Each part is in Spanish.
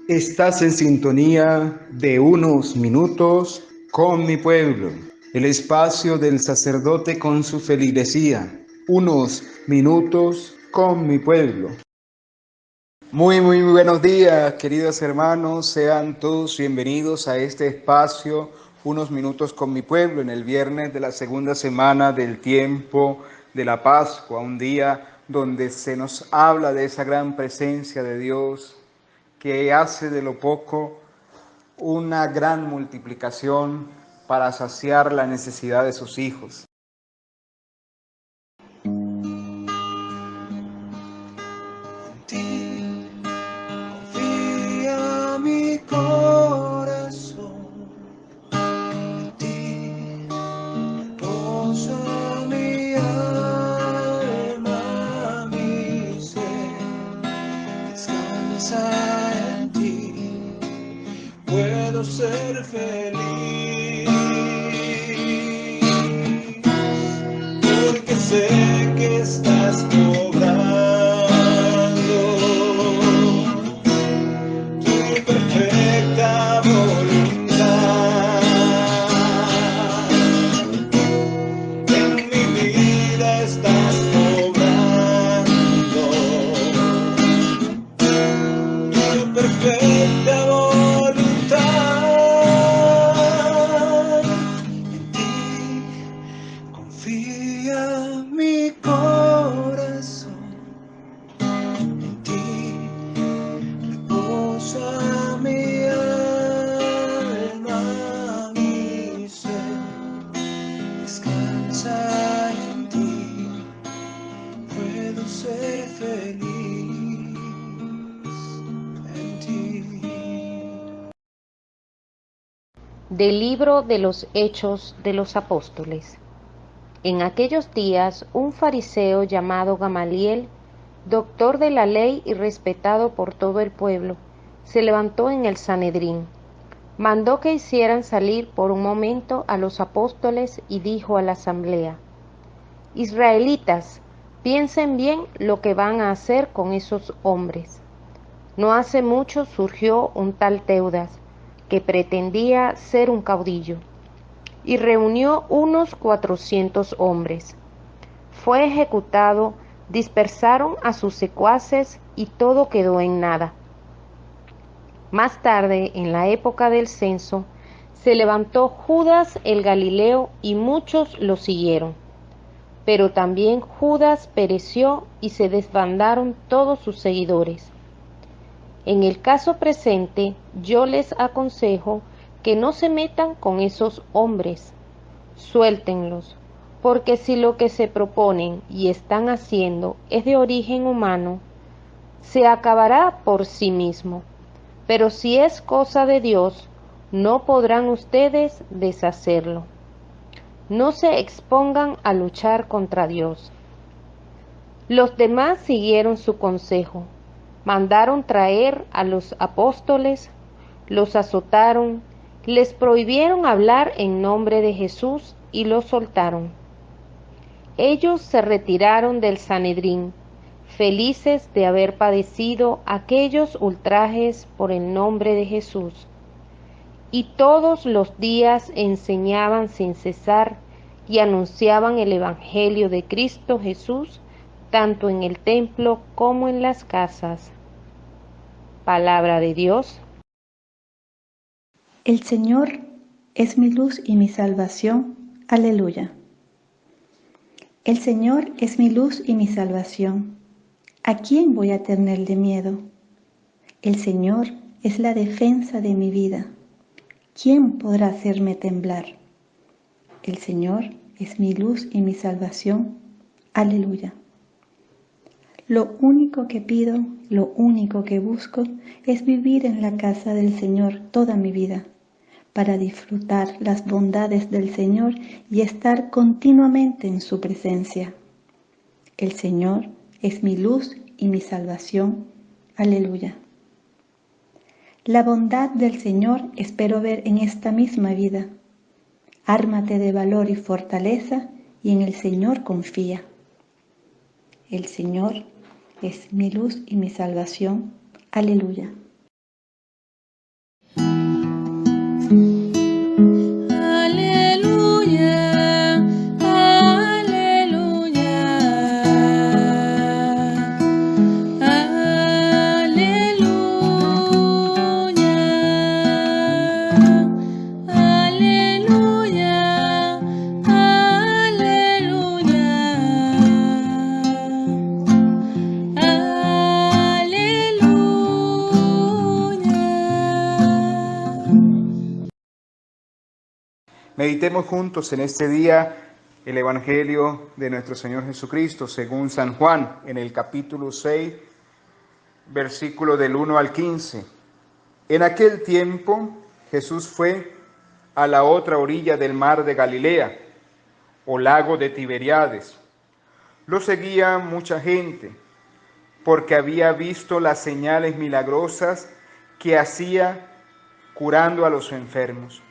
Estás en sintonía de Unos Minutos con mi pueblo, el espacio del sacerdote con su feligresía. Unos minutos con mi pueblo. Muy buenos días, queridos hermanos. Sean todos bienvenidos a este espacio, Unos Minutos con mi pueblo, en el viernes de la segunda semana del tiempo de la Pascua, un día donde se nos habla de esa gran presencia de Dios que hace de lo poco una gran multiplicación para saciar la necesidad de sus hijos. Confía mi corazón, en ti reposa mi alma, mi ser, descansa en ti, puedo ser feliz, porque sé que estás obrando perfecta voluntad. En mi vida estás obrando tu perfecta voluntad. En ti confía mi corazón, en ti reposa mi alma, mi ser, descansa en ti, puedo ser feliz en ti. Del libro de los Hechos de los Apóstoles. En aquellos días, un fariseo llamado Gamaliel, doctor de la ley y respetado por todo el pueblo, se levantó en el Sanedrín. Mandó que hicieran salir por un momento a los apóstoles y dijo a la asamblea: Israelitas, piensen bien lo que van a hacer con esos hombres. No hace mucho surgió un tal Teudas, que pretendía ser un caudillo, y reunió unos 400 hombres. Fue ejecutado, dispersaron a sus secuaces y todo quedó en nada. Más tarde, en la época del censo, se levantó Judas el Galileo y muchos lo siguieron. Pero también Judas pereció y se desbandaron todos sus seguidores. En el caso presente, yo les aconsejo que no se metan con esos hombres, suéltenlos, porque si lo que se proponen y están haciendo es de origen humano, se acabará por sí mismo, pero si es cosa de Dios, no podrán ustedes deshacerlo. No se expongan a luchar contra Dios. Los demás siguieron su consejo. Mandaron traer a los apóstoles, los azotaron, les prohibieron hablar en nombre de Jesús y los soltaron. Ellos se retiraron del Sanedrín, felices de haber padecido aquellos ultrajes por el nombre de Jesús. Y todos los días enseñaban sin cesar y anunciaban el Evangelio de Cristo Jesús, tanto en el templo como en las casas. Palabra de Dios. El Señor es mi luz y mi salvación. Aleluya. El Señor es mi luz y mi salvación. ¿A quién voy a tenerle miedo? El Señor es la defensa de mi vida. ¿Quién podrá hacerme temblar? El Señor es mi luz y mi salvación. Aleluya. Lo único que pido, lo único que busco es vivir en la casa del Señor toda mi vida, para disfrutar las bondades del Señor y estar continuamente en su presencia. El Señor es mi luz y mi salvación. Aleluya. La bondad del Señor espero ver en esta misma vida. Ármate de valor y fortaleza y en el Señor confía. El Señor es mi luz y mi salvación. Aleluya. Meditemos juntos en este día el Evangelio de nuestro Señor Jesucristo según San Juan, en el capítulo 6, versículo del 1 al 15. En aquel tiempo Jesús fue a la otra orilla del mar de Galilea, o lago de Tiberíades. Lo seguía mucha gente, porque había visto las señales milagrosas que hacía curando a los enfermos.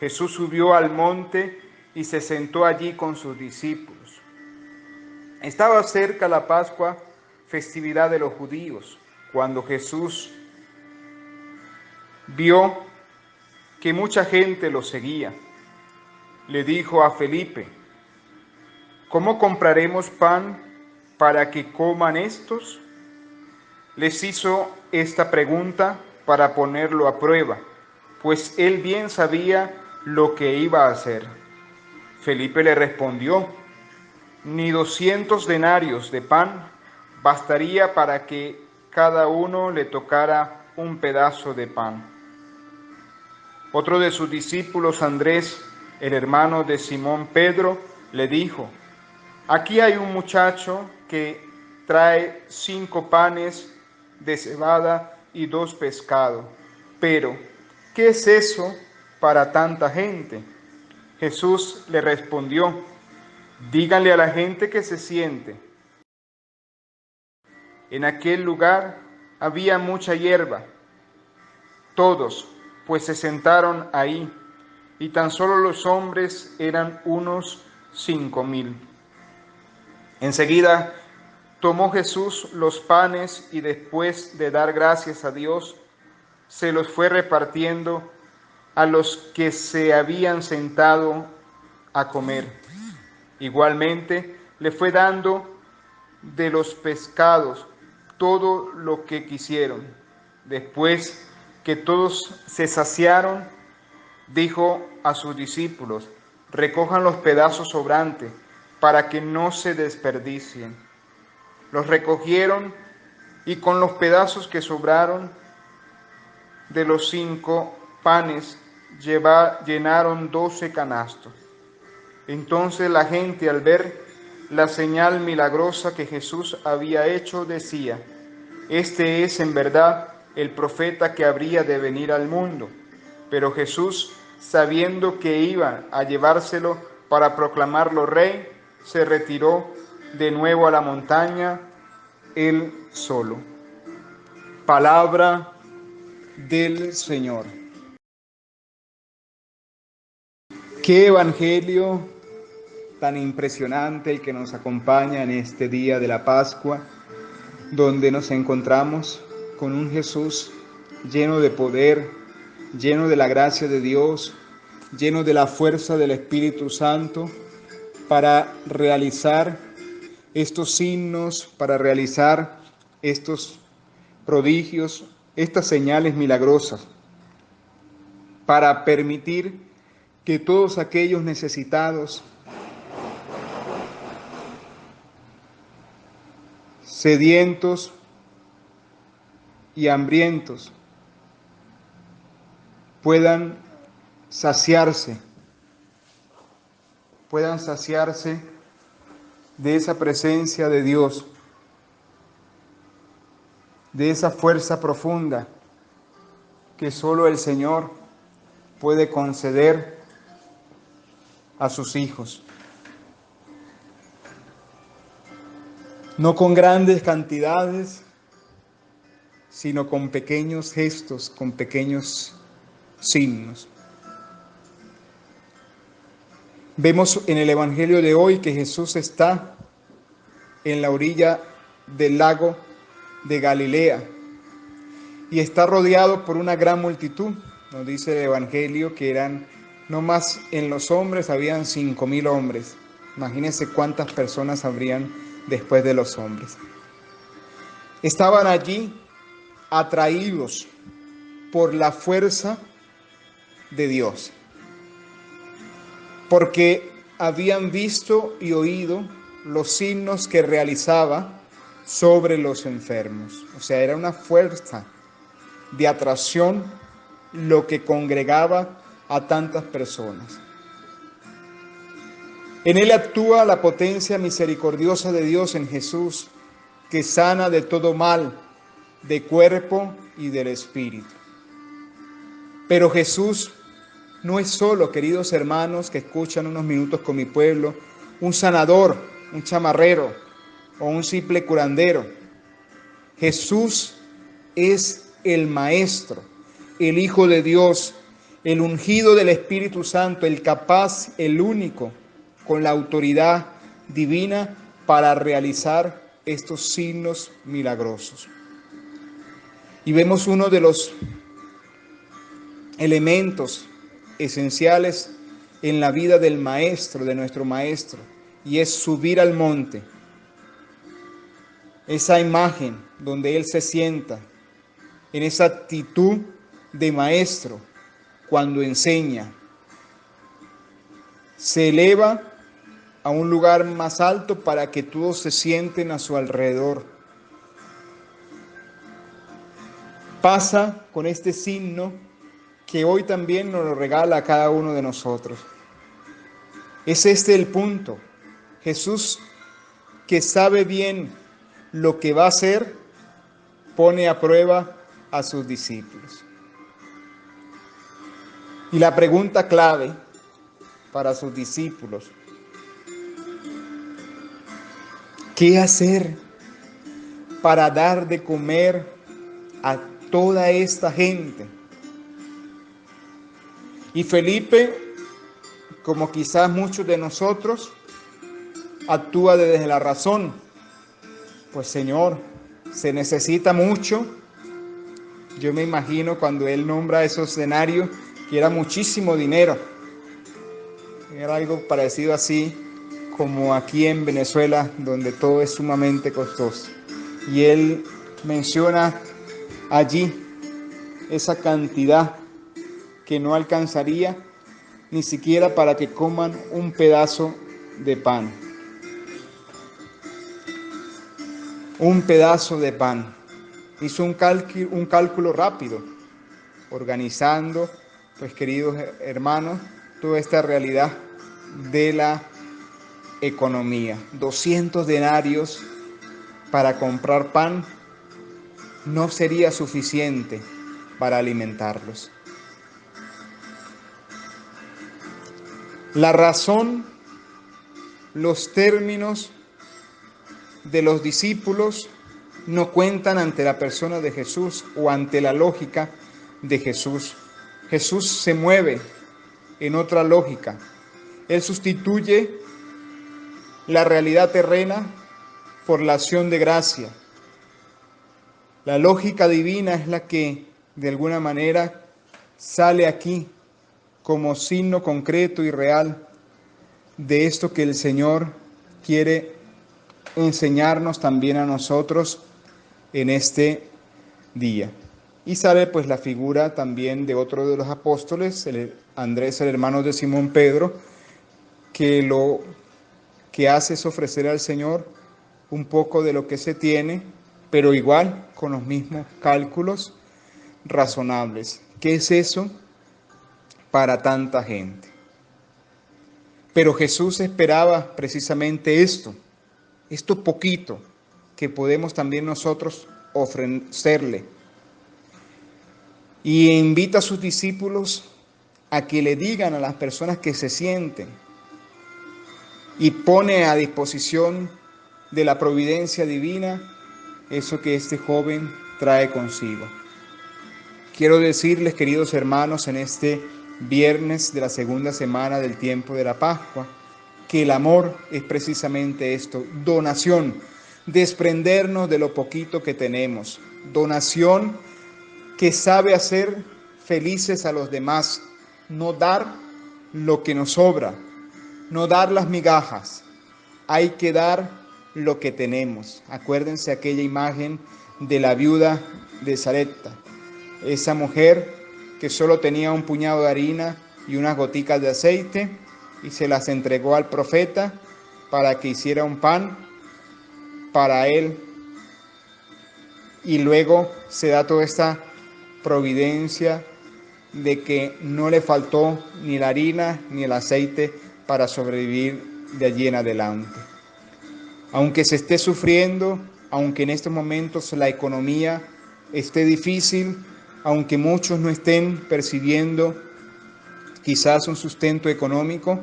Jesús subió al monte y se sentó allí con sus discípulos. Estaba cerca la Pascua, festividad de los judíos. Cuando Jesús vio que mucha gente lo seguía, le dijo a Felipe: ¿cómo compraremos pan para que coman estos? Les hizo esta pregunta para ponerlo a prueba, pues él bien sabía lo que iba a hacer. Felipe le respondió: ni 200 denarios de pan bastaría para que cada uno le tocara un pedazo de pan. Otro de sus discípulos, Andrés, el hermano de Simón Pedro, le dijo: aquí hay un muchacho que trae 5 panes de cebada y 2 pescados. Pero, ¿qué es eso para tanta gente? Jesús le respondió: díganle a la gente que se siente. En aquel lugar había mucha hierba. Todos, pues, se sentaron ahí, y tan solo los hombres eran unos 5,000. Enseguida tomó Jesús los panes y después de dar gracias a Dios, se los fue repartiendo a los que se habían sentado a comer. Igualmente le fue dando de los pescados todo lo que quisieron. Después que todos se saciaron, dijo a sus discípulos: recojan los pedazos sobrantes para que no se desperdicien. Los recogieron y con los pedazos que sobraron de los 5 panes llenaron 12 canastos. Entonces la gente, al ver la señal milagrosa que Jesús había hecho, decía: este es en verdad el profeta que habría de venir al mundo. Pero Jesús, sabiendo que iban a llevárselo para proclamarlo rey, se retiró de nuevo a la montaña, él solo. Palabra del Señor. Qué evangelio tan impresionante el que nos acompaña en este día de la Pascua, donde nos encontramos con un Jesús lleno de poder, lleno de la gracia de Dios, lleno de la fuerza del Espíritu Santo, para realizar estos signos, para realizar estos prodigios, estas señales milagrosas, para permitir que todos aquellos necesitados, sedientos y hambrientos, puedan saciarse de esa presencia de Dios, de esa fuerza profunda que solo el Señor puede conceder a sus hijos. No con grandes cantidades, sino con pequeños gestos, con pequeños signos. Vemos en el Evangelio de hoy que Jesús está en la orilla del lago de Galilea y está rodeado por una gran multitud. Nos dice el Evangelio que eran, no más en los hombres, habían 5,000 hombres. Imagínense cuántas personas habrían después de los hombres. Estaban allí atraídos por la fuerza de Dios, porque habían visto y oído los signos que realizaba sobre los enfermos. O sea, era una fuerza de atracción lo que congregaba a tantas personas. En él actúa la potencia misericordiosa de Dios en Jesús, que sana de todo mal, de cuerpo y del espíritu. Pero Jesús no es solo, queridos hermanos que escuchan unos minutos con mi pueblo, un sanador, un chamarrero o un simple curandero. Jesús es el Maestro, el Hijo de Dios, el ungido del Espíritu Santo, el capaz, el único, con la autoridad divina para realizar estos signos milagrosos. Y vemos uno de los elementos esenciales en la vida del Maestro, de nuestro Maestro, y es subir al monte. Esa imagen donde Él se sienta, en esa actitud de Maestro, cuando enseña, se eleva a un lugar más alto para que todos se sienten a su alrededor. Pasa con este signo que hoy también nos lo regala a cada uno de nosotros. Es este el punto. Jesús, que sabe bien lo que va a hacer, pone a prueba a sus discípulos. Y la pregunta clave para sus discípulos: ¿qué hacer para dar de comer a toda esta gente? Y Felipe, como quizás muchos de nosotros, actúa desde la razón. Pues Señor, se necesita mucho. Yo me imagino cuando Él nombra esos denarios que era muchísimo dinero. Era algo parecido así como aquí en Venezuela, donde todo es sumamente costoso. Y Él menciona allí esa cantidad que no alcanzaría ni siquiera para que coman un pedazo de pan. Un pedazo de pan. Hizo un cálculo rápido, organizando, pues queridos hermanos, toda esta realidad de la economía. 200 denarios para comprar pan no sería suficiente para alimentarlos. La razón, los términos de los discípulos no cuentan ante la persona de Jesús o ante la lógica de Jesús. Jesús se mueve en otra lógica. Él sustituye la realidad terrena por la acción de gracia. La lógica divina es la que de alguna manera sale aquí como signo concreto y real de esto que el Señor quiere enseñarnos también a nosotros en este día. Y sale pues la figura también de otro de los apóstoles, Andrés, el hermano de Simón Pedro, que lo que hace es ofrecer al Señor un poco de lo que se tiene, pero igual con los mismos cálculos razonables. ¿Qué es eso para tanta gente? Pero Jesús esperaba precisamente esto poquito que podemos también nosotros ofrecerle. Y invita a sus discípulos a que le digan a las personas que se sienten, y pone a disposición de la providencia divina eso que este joven trae consigo. Quiero decirles, queridos hermanos, en este viernes de la segunda semana del tiempo de la Pascua, que el amor es precisamente esto: donación, desprendernos de lo poquito que tenemos, donación que sabe hacer felices a los demás, no dar lo que nos sobra, no dar las migajas, hay que dar lo que tenemos. Acuérdense aquella imagen de la viuda de Sarepta, esa mujer que solo tenía un puñado de harina y unas goticas de aceite, y se las entregó al profeta para que hiciera un pan para él. Y luego se da toda esta providencia de que no le faltó ni la harina ni el aceite para sobrevivir de allí en adelante. Aunque se esté sufriendo, aunque en estos momentos la economía esté difícil, aunque muchos no estén percibiendo quizás un sustento económico,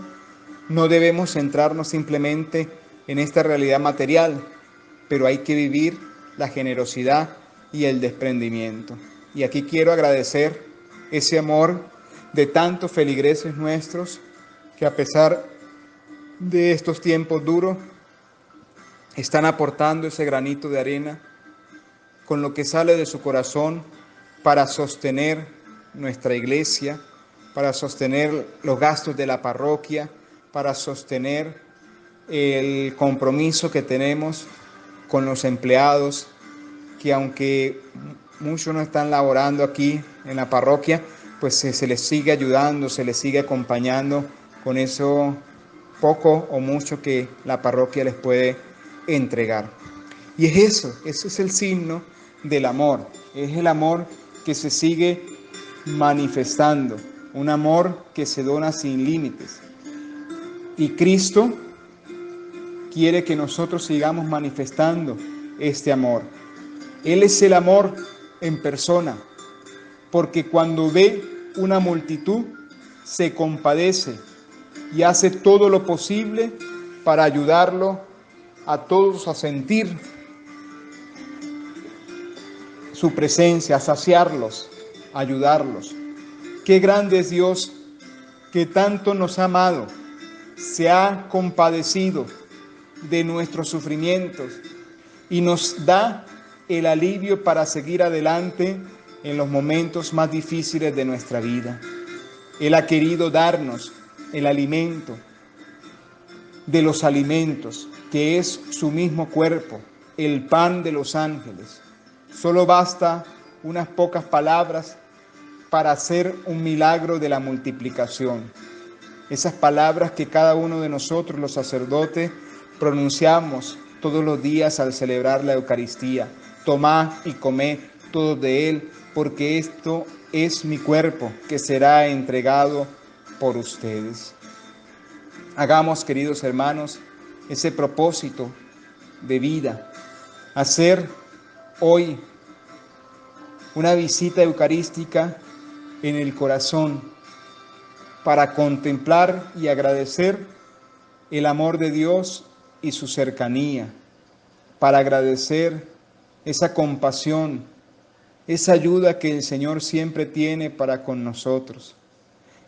no debemos centrarnos simplemente en esta realidad material, pero hay que vivir la generosidad y el desprendimiento. Y aquí quiero agradecer ese amor de tantos feligreses nuestros que a pesar de estos tiempos duros están aportando ese granito de arena con lo que sale de su corazón para sostener nuestra iglesia, para sostener los gastos de la parroquia, para sostener el compromiso que tenemos con los empleados, que aunque muchos no están laborando aquí en la parroquia, pues se les sigue ayudando, se les sigue acompañando con eso poco o mucho que la parroquia les puede entregar. Y es eso es el signo del amor, es el amor que se sigue manifestando, un amor que se dona sin límites. Y Cristo quiere que nosotros sigamos manifestando este amor. Él es el amor en persona, porque cuando ve una multitud se compadece y hace todo lo posible para ayudarlo a todos a sentir su presencia, a saciarlos, a ayudarlos. Qué grande es Dios, que tanto nos ha amado, se ha compadecido de nuestros sufrimientos y nos da el alivio para seguir adelante en los momentos más difíciles de nuestra vida. Él ha querido darnos el alimento de los alimentos, que es su mismo cuerpo, el pan de los ángeles. Solo basta unas pocas palabras para hacer un milagro de la multiplicación. Esas palabras que cada uno de nosotros, los sacerdotes, pronunciamos todos los días al celebrar la Eucaristía. Tomad y comed todos de él, porque esto es mi cuerpo que será entregado por ustedes. Hagamos, queridos hermanos, ese propósito de vida, hacer hoy una visita eucarística en el corazón para contemplar y agradecer el amor de Dios y su cercanía, para agradecer esa compasión, esa ayuda que el Señor siempre tiene para con nosotros.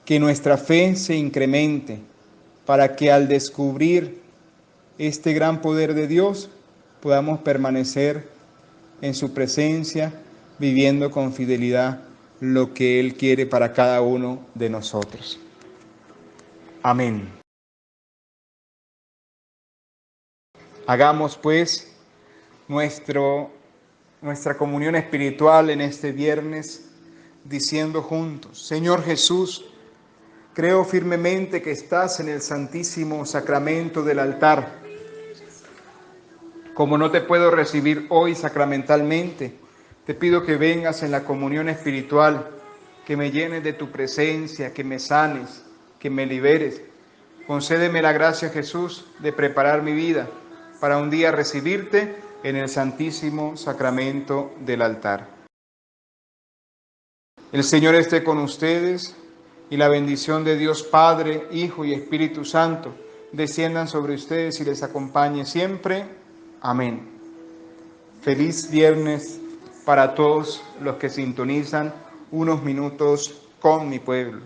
Que nuestra fe se incremente para que al descubrir este gran poder de Dios podamos permanecer en su presencia, viviendo con fidelidad lo que Él quiere para cada uno de nosotros. Amén. Hagamos pues nuestra comunión espiritual en este viernes diciendo juntos: Señor Jesús, creo firmemente que estás en el santísimo sacramento del altar. Como no te puedo recibir hoy sacramentalmente, te pido que vengas en la comunión espiritual, que me llenes de tu presencia, que me sanes, que me liberes. Concédeme la gracia, Jesús, de preparar mi vida para un día recibirte en el santísimo sacramento del altar. El Señor esté con ustedes y la bendición de Dios Padre, Hijo y Espíritu Santo desciendan sobre ustedes y les acompañe siempre. Amén. Feliz viernes para todos los que sintonizan Unos Minutos con mi Pueblo.